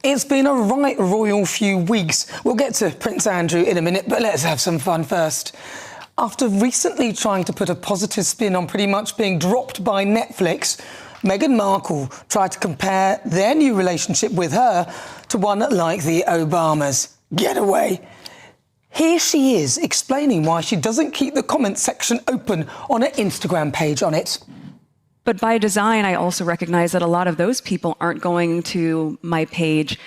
It's been a right royal few weeks. We'll get to Prince Andrew in a minute, but let's have some fun first. After recently trying to put a positive spin on pretty much being dropped by Netflix, Meghan Markle tried to compare their new relationship with her to one like the Obamas. Get away. Here she is explaining why she doesn't keep the comment section open on her Instagram page on it. But by design, I also recognize that a lot of those people aren't going to my page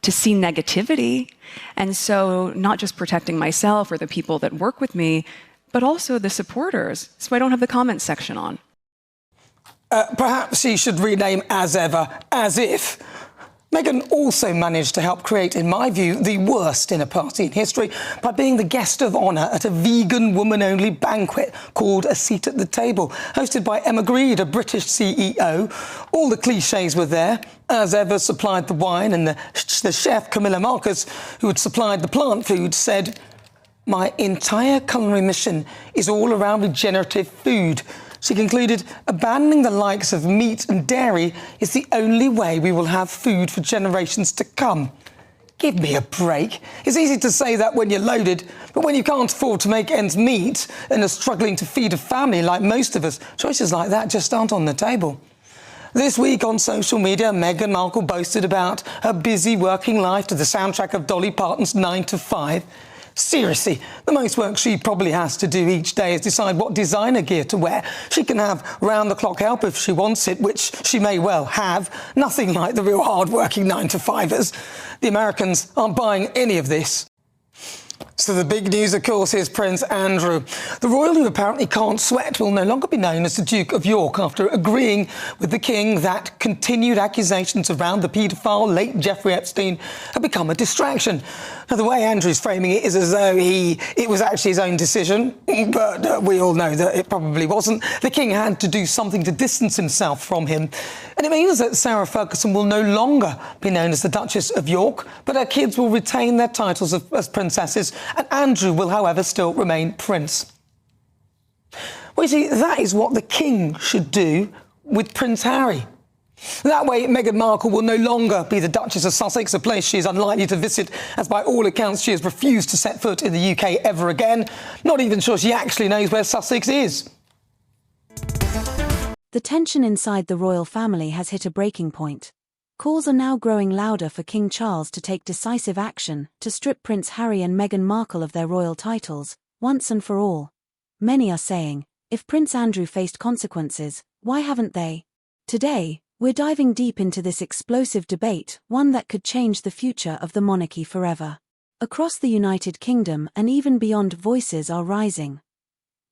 to see negativity. And so not just protecting myself or the people that work with me, but also the supporters. So I don't have the comment section on. Perhaps she should rename as ever, as if. Meghan also managed to help create, in my view, the worst dinner party in history by being the guest of honour at a vegan woman-only banquet called A Seat at the Table, hosted by Emma Grede, a British CEO. All the clichés were there. As ever supplied the wine, and the chef, Camilla Marcus, who had supplied the plant food, said, "My entire culinary mission is all around regenerative food." She concluded, abandoning the likes of meat and dairy is the only way we will have food for generations to come. Give me a break. It's easy to say that when you're loaded, but when you can't afford to make ends meet and are struggling to feed a family like most of us, choices like that just aren't on the table. This week on social media, Meghan Markle boasted about her busy working life to the soundtrack of Dolly Parton's 9 to 5. Seriously, the most work she probably has to do each day is decide what designer gear to wear. She can have round-the-clock help if she wants it, which she may well have. Nothing like the real hard-working 9-to-5ers. The Americans aren't buying any of this. So the big news, of course, is Prince Andrew. The royal who apparently can't sweat will no longer be known as the Duke of York after agreeing with the King that continued accusations around the paedophile late Jeffrey Epstein have become a distraction. Now, the way Andrew's framing it is as though it was actually his own decision, but we all know that it probably wasn't. The King had to do something to distance himself from him. And it means that Sarah Ferguson will no longer be known as the Duchess of York, but her kids will retain their titles as princesses, and Andrew will, however, still remain Prince. Well, you see, that is what the King should do with Prince Harry. That way, Meghan Markle will no longer be the Duchess of Sussex, a place she is unlikely to visit, as by all accounts she has refused to set foot in the UK ever again. Not even sure she actually knows where Sussex is. The tension inside the royal family has hit a breaking point. Calls are now growing louder for King Charles to take decisive action to strip Prince Harry and Meghan Markle of their royal titles, once and for all. Many are saying, if Prince Andrew faced consequences, why haven't they? Today, we're diving deep into this explosive debate, one that could change the future of the monarchy forever. Across the United Kingdom and even beyond, voices are rising.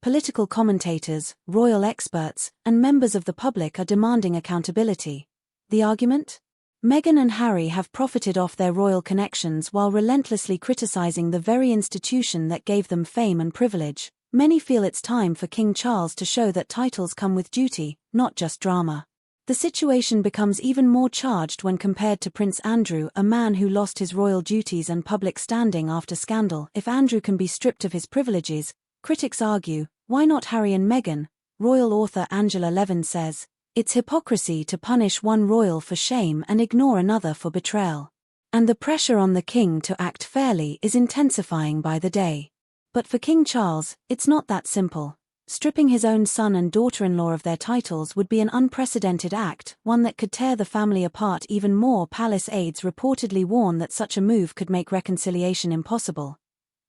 Political commentators, royal experts, and members of the public are demanding accountability. The argument? Meghan and Harry have profited off their royal connections while relentlessly criticizing the very institution that gave them fame and privilege. Many feel it's time for King Charles to show that titles come with duty, not just drama. The situation becomes even more charged when compared to Prince Andrew, a man who lost his royal duties and public standing after scandal. If Andrew can be stripped of his privileges, critics argue, why not Harry and Meghan? Royal author Angela Levin says, it's hypocrisy to punish one royal for shame and ignore another for betrayal. And the pressure on the king to act fairly is intensifying by the day. But for King Charles, it's not that simple. Stripping his own son and daughter-in-law of their titles would be an unprecedented act, one that could tear the family apart even more. Palace aides reportedly warn that such a move could make reconciliation impossible.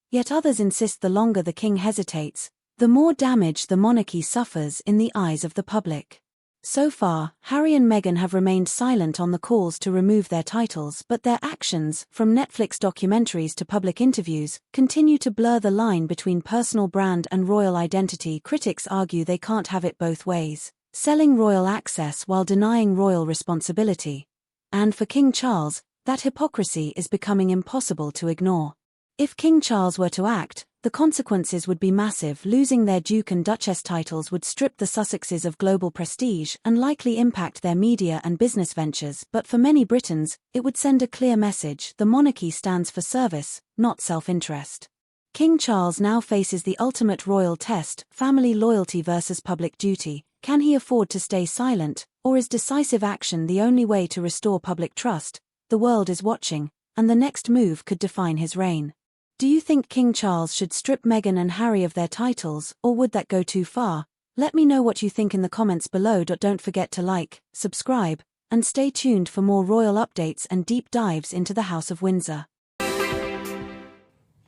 Yet others insist the longer the king hesitates, the more damage the monarchy suffers in the eyes of the public. So far, Harry and Meghan have remained silent on the calls to remove their titles, but their actions, from Netflix documentaries to public interviews, continue to blur the line between personal brand and royal identity. Critics argue they can't have it both ways, selling royal access while denying royal responsibility. And for King Charles, that hypocrisy is becoming impossible to ignore. If King Charles were to act, the consequences would be massive. Losing their Duke and Duchess titles would strip the Sussexes of global prestige and likely impact their media and business ventures, but for many Britons, it would send a clear message: the monarchy stands for service, not self-interest. King Charles now faces the ultimate royal test: family loyalty versus public duty. Can he afford to stay silent, or is decisive action the only way to restore public trust? the world is watching, and the next move could define his reign. Do you think King Charles should strip Meghan and Harry of their titles, or would that go too far? Let me know what you think in the comments below. Don't forget to like, subscribe, and stay tuned for more royal updates and deep dives into the House of Windsor.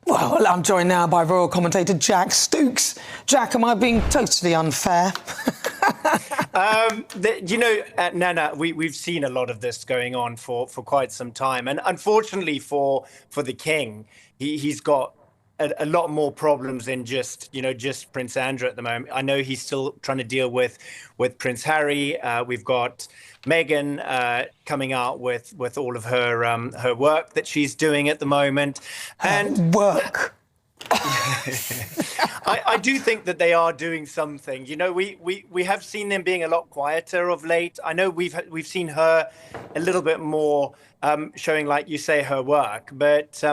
Well, I'm joined now by royal commentator Jack Stooks. Jack, am I being totally unfair? Nana, we've seen a lot of this going on for quite some time. And unfortunately for the king, he's got a lot more problems than just Prince Andrew at the moment. I know he's still trying to deal with Prince Harry. We've got Meghan coming out with all of her work that she's doing at the moment. And work. I do think that they are doing something. We have seen them being a lot quieter of late. I know we've seen her a little bit more showing, like you say, her work, but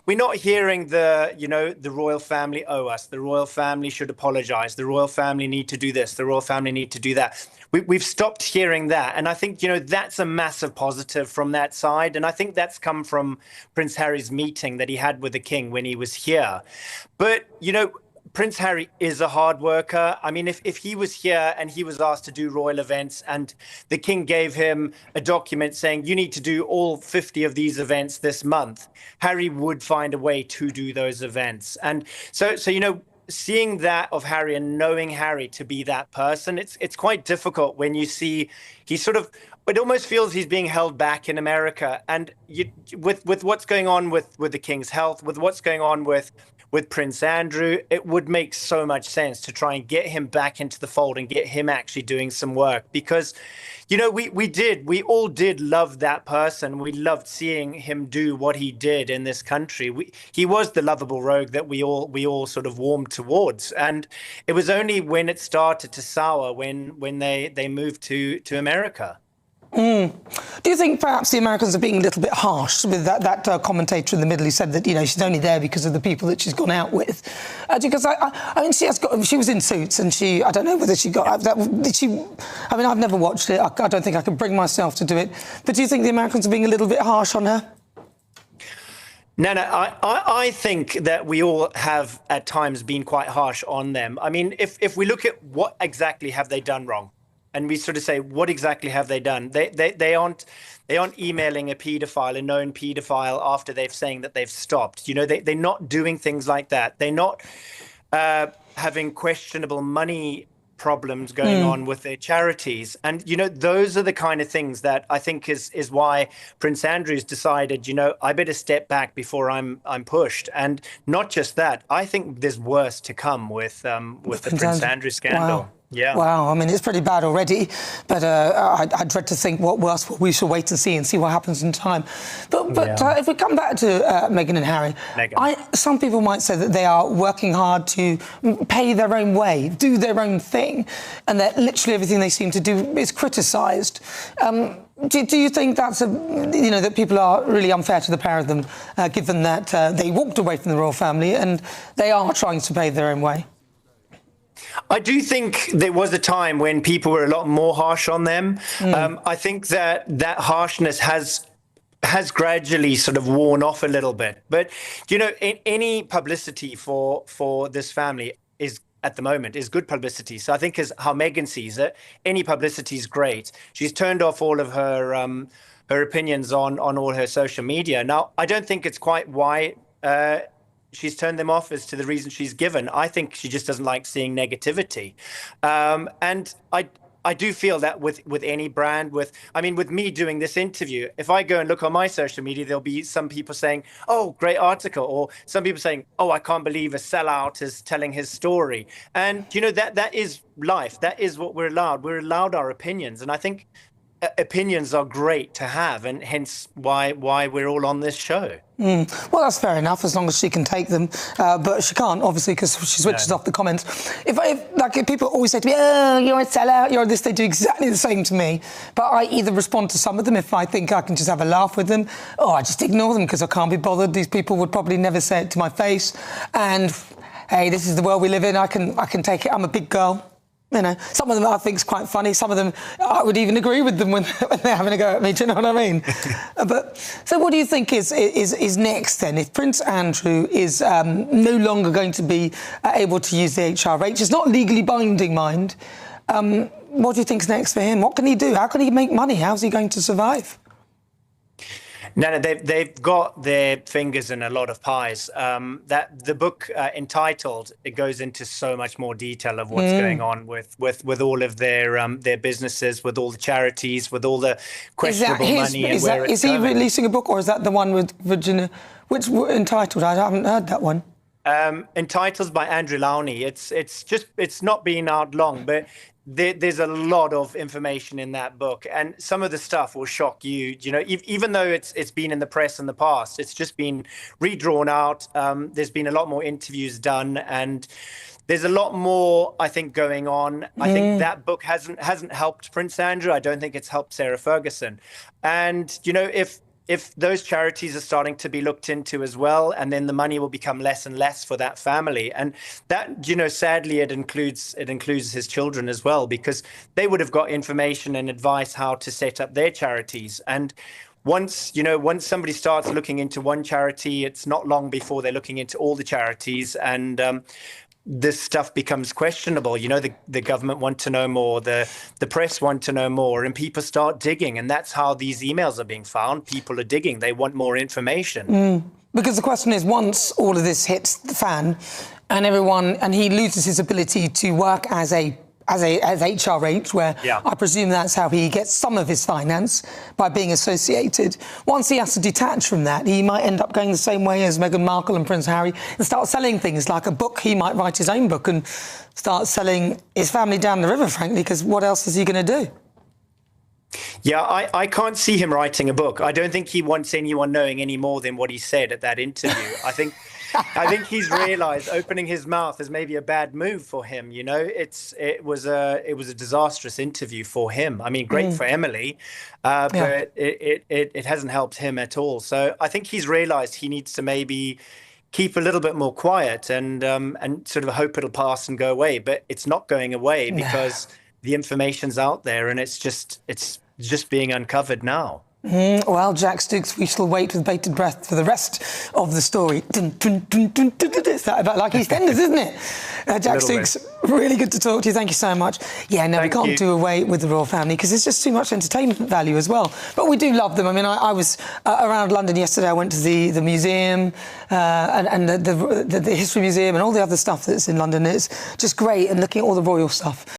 we're not hearing the royal family owe us. The royal family should apologize. The royal family need to do this. The royal family need to do that. We've stopped hearing that. And I think, that's a massive positive from that side. And I think that's come from Prince Harry's meeting that he had with the king when he was here. But, Prince Harry is a hard worker. I mean, if he was here and he was asked to do royal events and the king gave him a document saying you need to do all 50 of these events this month, Harry would find a way to do those events. And so seeing that of Harry and knowing Harry to be that person, it's quite difficult when you see it almost feels he's being held back in America. And with what's going on with the king's health, with what's going on with Prince Andrew, it would make so much sense to try and get him back into the fold and get him actually doing some work. Because, we all did love that person. We loved seeing him do what he did in this country. He was the lovable rogue that we all sort of warmed towards. And it was only when it started to sour when they moved to America. Do you think perhaps the Americans are being a little bit harsh with that commentator in the middle who said that she's only there because of the people that she's gone out with? Because I mean, she was in Suits, and I don't know whether she got did she? I mean, I've never watched it. I don't think I could bring myself to do it. But do you think the Americans are being a little bit harsh on her? No, I think that we all have at times been quite harsh on them. I mean, if we look at what exactly have they done wrong, and we sort of say, what exactly have they done? They aren't emailing a paedophile, a known paedophile, after they've saying that they've stopped. They're not doing things like that. They're not having questionable money problems going on with their charities. And, those are the kind of things that I think is why Prince Andrew's decided, I better step back before I'm pushed. And not just that, I think there's worse to come with the Prince Andrew scandal. Wow. Yeah. Wow, I mean, it's pretty bad already, but I dread to think what worse. We shall wait and see what happens in time. But if we come back to Meghan and Harry, some people might say that they are working hard to pay their own way, do their own thing, and that literally everything they seem to do is criticised. Do you think that's that people are really unfair to the pair of them, given that they walked away from the royal family and they are trying to pay their own way? I do think there was a time when people were a lot more harsh on them. I think that harshness has gradually sort of worn off a little bit. But, any publicity for this family at the moment is good publicity. So I think as how Meghan sees it, any publicity is great. She's turned off all of her opinions on all her social media. Now, I don't think it's quite why she's turned them off as to the reason she's given. I think she just doesn't like seeing negativity. And I do feel that with any brand, with me doing this interview, if I go and look on my social media, there'll be some people saying, oh, great article, or some people saying, oh, I can't believe a sellout is telling his story. And, that is life. That is what we're allowed. We're allowed our opinions. And I think opinions are great to have, and hence why we're all on this show. Well, that's fair enough, as long as she can take them. But she can't, obviously, because she switches off the comments. If people always say to me, oh, you're a sellout, you're this, they do exactly the same to me. But I either respond to some of them if I think I can just have a laugh with them, or I just ignore them because I can't be bothered. These people would probably never say it to my face. And, hey, this is the world we live in. I can take it. I'm a big girl. You know, some of them I think is quite funny. Some of them I would even agree with them when they're having a go at me. Do you know what I mean? But so, what do you think is next then? If Prince Andrew is no longer going to be able to use the HRH, it's not legally binding, mind. What do you think's next for him? What can he do? How can he make money? How's he going to survive? No, they've got their fingers in a lot of pies. That the book entitled, it goes into so much more detail of what's going on with all of their businesses, with all the charities, with all the questionable money and where it's Is he going. releasing a book, or is that the one with Virginia? Which entitled? I haven't heard that one. Entitled by Andrew Lowney. It's not been out long, but there's a lot of information in that book, and some of the stuff will shock you. You know, even though it's been in the press in the past, it's just been redrawn out. There's been a lot more interviews done, and there's a lot more, I think, going on. I think that book hasn't helped Prince Andrew. I don't think it's helped Sarah Ferguson. And you know, if those charities are starting to be looked into as well, and then the money will become less and less for that family. And that, you know, sadly, it includes his children as well, because they would have got information and advice how to set up their charities. And once somebody starts looking into one charity, it's not long before they're looking into all the charities, and this stuff becomes questionable. You know, the government want to know more, the press want to know more, and people start digging. And that's how these emails are being found. People are digging. They want more information. Because the question is, once all of this hits the fan and he loses his ability to work as HRH, where I presume that's how he gets some of his finance, by being associated. Once he has to detach from that, he might end up going the same way as Meghan Markle and Prince Harry and start selling things like a book. He might write his own book and start selling his family down the river, frankly, because what else is he going to do? Yeah, I can't see him writing a book. I don't think he wants anyone knowing any more than what he said at that interview. I think he's realised opening his mouth is maybe a bad move for him. You know, it was a disastrous interview for him. I mean, great for Emily, but it hasn't helped him at all. So I think he's realised he needs to maybe keep a little bit more quiet and sort of hope it'll pass and go away. But it's not going away because the information's out there, and it's just being uncovered now. Well, Jack Stooks, we shall wait with bated breath for the rest of the story. Is that about like EastEnders, isn't it? Jack Stooks, really good to talk to you. Thank you so much. Yeah, no, we can't do away with the royal family because there's just too much entertainment value as well. But we do love them. I mean, I was around London yesterday. I went to the museum and the History Museum and all the other stuff that's in London. It's just great, and looking at all the royal stuff.